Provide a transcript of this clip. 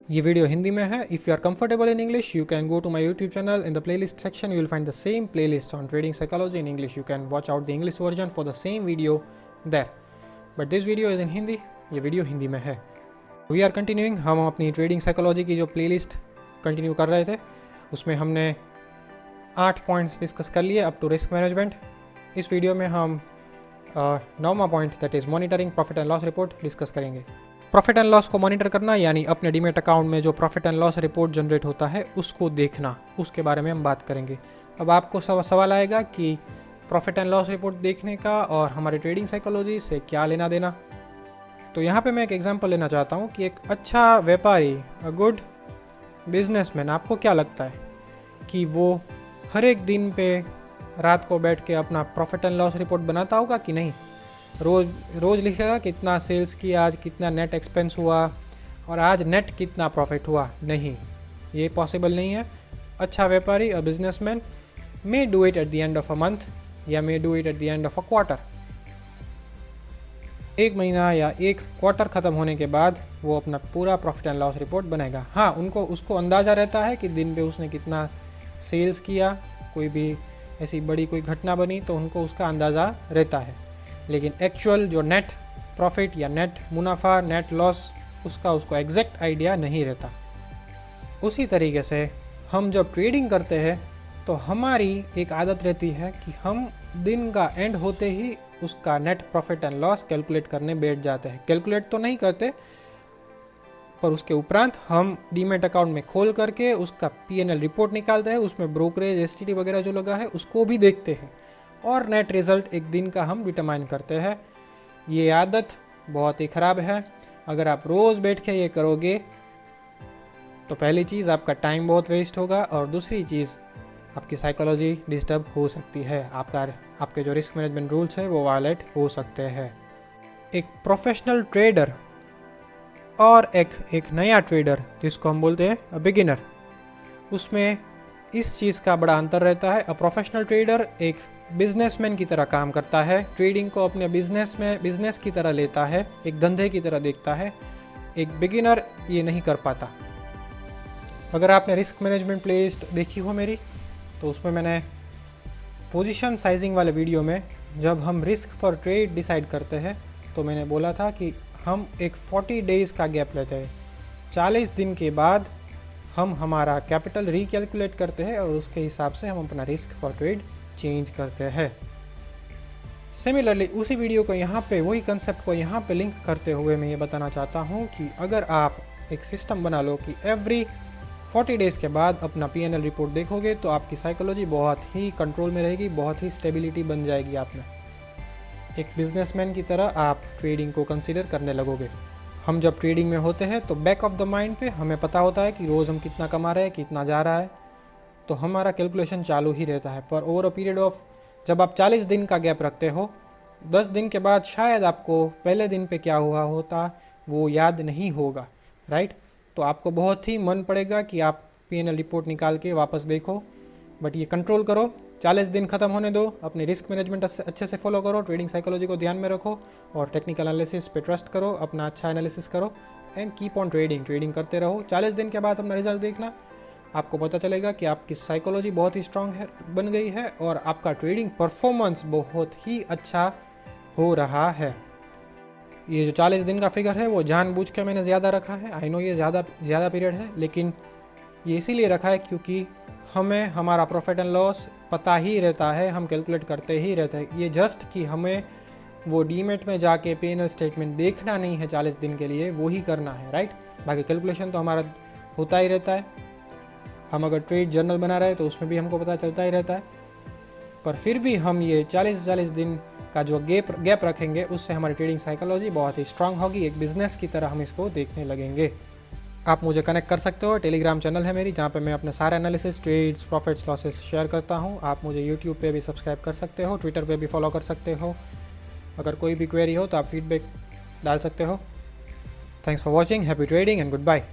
ये वीडियो हिंदी में है. If you are comfortable in English you can go to my YouTube channel. In the playlist section you will find the same playlist on trading psychology in English. You can watch out the English version for the same video there, but this video is in Hindi. ये video Hindi में है. We are continuing. हम अपनी trading psychology की जो playlist continue कर रहे थे उसमें हमने 8 पॉइंट्स डिस्कस कर लिए अप टू रिस्क मैनेजमेंट. इस वीडियो में हम 9वां point that is monitoring profit and loss report discuss करेंगे. प्रॉफिट एंड लॉस को मॉनिटर करना यानी अपने डीमेट अकाउंट में जो profit and loss report generate होता है उसको देखना, उसके बारे में हम बात करेंगे. अब आपको सवाल आएगा कि प्रॉफिट एंड लॉस रिपोर्ट देखने का और हमारी ट्रेडिंग साइकोलॉजी से क्या लेना देना. तो यहाँ पे मैं एक एग्जांपल लेना चाहता हूँ कि एक अच्छा व्यापारी, अ गुड बिजनेसमैन, आपको क्या लगता है कि वो हर एक दिन पे रात को बैठ के अपना प्रॉफिट एंड लॉस रिपोर्ट बनाता होगा कि नहीं? रोज़ लिखेगा कितना सेल्स किया, आज कितना नेट एक्सपेंस हुआ और आज नेट कितना प्रॉफिट हुआ? नहीं, ये पॉसिबल नहीं है. अच्छा व्यापारी, a businessman may do it at the end of a month या may do it at the end of a quarter. एक महीना या एक क्वार्टर ख़त्म होने के बाद वो अपना पूरा प्रॉफिट एंड लॉस रिपोर्ट बनाएगा. हाँ, उसको अंदाज़ा रहता है कि दिन पे उसने कितना सेल्स किया, कोई भी ऐसी बड़ी कोई घटना बनी तो उनको उसका अंदाज़ा रहता है, लेकिन एक्चुअल जो नेट प्रॉफिट या नेट मुनाफा, नेट लॉस, उसको एग्जैक्ट आइडिया नहीं रहता. उसी तरीके से हम जब ट्रेडिंग करते हैं तो हमारी एक आदत रहती है कि हम दिन का एंड होते ही उसका net profit and loss calculate करने बैठ जाते हैं. कैलकुलेट तो नहीं करते, पर उसके उपरांत हम डीमेट अकाउंट में खोल करके उसका P&L रिपोर्ट निकालते हैं, उसमें ब्रोकरेज, STT वगैरह जो लगा है उसको भी देखते हैं और नेट रिज़ल्ट एक दिन का हम डिटरमाइन करते हैं. ये आदत बहुत ही ख़राब है. अगर आप रोज़ बैठ के ये करोगे तो पहली चीज़ आपका टाइम बहुत वेस्ट होगा और दूसरी चीज़ आपकी साइकोलॉजी डिस्टर्ब हो सकती है. आपके जो रिस्क मैनेजमेंट रूल्स है वो वायलेट हो सकते हैं. एक प्रोफेशनल ट्रेडर और एक नया ट्रेडर जिसको हम बोलते हैं बिगिनर, उसमें इस चीज़ का बड़ा अंतर रहता है. अ प्रोफेशनल ट्रेडर एक बिजनेसमैन की तरह काम करता है, ट्रेडिंग को अपने बिजनेस की तरह लेता है, एक धंधे की तरह देखता है. एक बिगिनर ये नहीं कर पाता. अगर आपने रिस्क मैनेजमेंट प्लेलिस्ट देखी हो मेरी, तो उसमें मैंने पोजीशन साइजिंग वाले वीडियो में जब हम रिस्क पर ट्रेड डिसाइड करते हैं तो मैंने बोला था कि हम एक 40 डेज़ का गैप लेते हैं. 40 दिन के बाद हम हमारा कैपिटल रिकैलकुलेट करते हैं और उसके हिसाब से हम अपना रिस्क पर ट्रेड चेंज करते हैं. सिमिलरली उसी वीडियो को यहाँ पे, वही कंसेप्ट को यहाँ पे लिंक करते हुए मैं ये बताना चाहता हूँ कि अगर आप एक सिस्टम बना लो कि एवरी 40 डेज़ के बाद अपना P&L रिपोर्ट देखोगे तो आपकी साइकोलॉजी बहुत ही कंट्रोल में रहेगी, बहुत ही स्टेबिलिटी बन जाएगी. आप में एक बिजनेसमैन की तरह आप ट्रेडिंग को कंसीडर करने लगोगे. हम जब ट्रेडिंग में होते हैं तो बैक ऑफ द माइंड पे हमें पता होता है कि रोज़ हम कितना कमा रहे हैं, कितना जा रहा है, तो हमारा कैलकुलेशन चालू ही रहता है. पर ओवर अ पीरियड ऑफ, जब आप 40 दिन का गैप रखते हो, 10 दिन के बाद शायद आपको पहले दिन पे क्या हुआ होता वो याद नहीं होगा, राइट? तो आपको बहुत ही मन पड़ेगा कि आप P&L रिपोर्ट निकाल के वापस देखो, बट ये कंट्रोल करो. 40 दिन ख़त्म होने दो, अपने रिस्क मैनेजमेंट अच्छे से फॉलो करो, ट्रेडिंग साइकोलॉजी को ध्यान में रखो और टेक्निकल एनालिसिस पे ट्रस्ट करो, अपना अच्छा एनालिसिस करो एंड कीप ऑन ट्रेडिंग करते रहो. 40 दिन के बाद अपना रिजल्ट देखना, आपको पता चलेगा कि आपकी साइकोलॉजी बहुत ही स्ट्रांग है, बन गई है और आपका ट्रेडिंग परफॉर्मेंस बहुत ही अच्छा हो रहा है. ये जो 40 दिन का फिगर है वो जानबूझ के मैंने ज़्यादा रखा है. आई नो ये ज़्यादा पीरियड है, लेकिन ये इसीलिए रखा है क्योंकि हमें हमारा प्रॉफिट एंड लॉस पता ही रहता है, हम कैलकुलेट करते ही रहते हैं. ये जस्ट कि हमें वो डीमेट में जाके P&L स्टेटमेंट देखना नहीं है 40 दिन के लिए, वो ही करना है, राइट? बाकी कैलकुलेशन तो हमारा होता ही रहता है. हम अगर ट्रेड जर्नल बना रहे हैं तो उसमें भी हमको पता चलता ही रहता है. पर फिर भी हम ये 40 दिन का जो गैप रखेंगे उससे हमारी ट्रेडिंग साइकोलॉजी बहुत ही स्ट्रांग होगी. एक बिजनेस की तरह हम इसको देखने लगेंगे. आप मुझे कनेक्ट कर सकते हो. टेलीग्राम चैनल है मेरी जहाँ पे मैं अपने सारे analysis, trades, profits, losses share करता हूँ. आप मुझे यूट्यूब पे भी सब्सक्राइब कर सकते हो, ट्विटर पे भी फॉलो कर सकते हो. अगर कोई भी क्वेरी हो तो आप फीडबैक डाल सकते हो. Thanks for watching. Happy trading and good bye.